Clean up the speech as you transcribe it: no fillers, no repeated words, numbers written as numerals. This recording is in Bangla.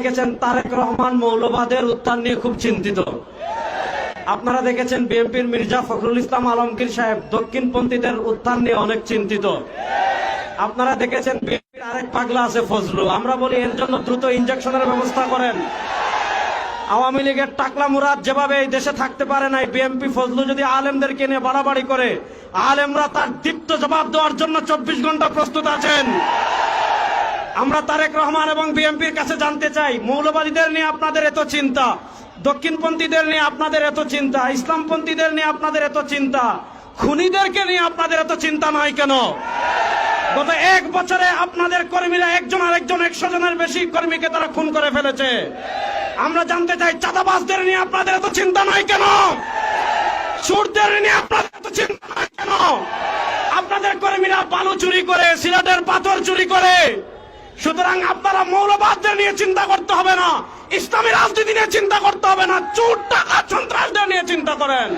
দেখেছেন তারেক রহমান মৌলবাদের উত্থান নিয়ে খুব চিন্তিত। আপনারা দেখেছেন বিএনপির মির্জা ফখরুল ইসলাম আলমগীর সাহেব দক্ষিণপন্থীদের উত্থান নিয়ে অনেক চিন্তিত। আপনারা দেখেছেন বিএনপির আরেক পাগলা আছে ফজলু। আমরা বলি এর জন্য দ্রুত ইনজেকশনের ব্যবস্থা করেন। আওয়ামী লীগের টাকলা মুরাদ যেভাবে এই দেশে থাকতে পারে নাই, বিএনপি ফজলু যদি আলেমদেরকে নিয়ে বাড়াবাড়ি করে, আলেমরা তার দীপ্ত জবাব দেওয়ার জন্য 24 ঘন্টা প্রস্তুত আছেন। আমরা তারেক রহমান এবং বিএনপির কাছে জানতে চাই, মৌলবাদীদের নিয়ে আপনাদের এত চিন্তা, দক্ষিণপন্থীদের নিয়ে আপনাদের এত চিন্তা, ইসলামপন্থীদের নিয়ে আপনাদের এত চিন্তা, খুনিদেরকে নিয়ে আপনাদের এত চিন্তা নয় কেন? গত 1 বছরে আপনাদের কর্মীরা একজন আরেকজন 100 জনের বেশি কর্মীকে তারা খুন করে ফেলেছে। আমরা জানতে চাই, চাঁদাবাজদের নিয়ে আপনাদের এত চিন্তা নয় কেন? চোরদের নিয়ে আপনাদের এত চিন্তা নয় কেন? আপনাদের কর্মীরা বালু চুরি করে, সিলেটের পাথর চুরি করে। সুতরাং আপনারা মৌলবাদদের নিয়ে চিন্তা করতে হবে না, ইসলামী রাজনীতি নিয়ে চিন্তা করতে হবে না, চোর টাকা সন্ত্রাসদের নিয়ে চিন্তা করেন।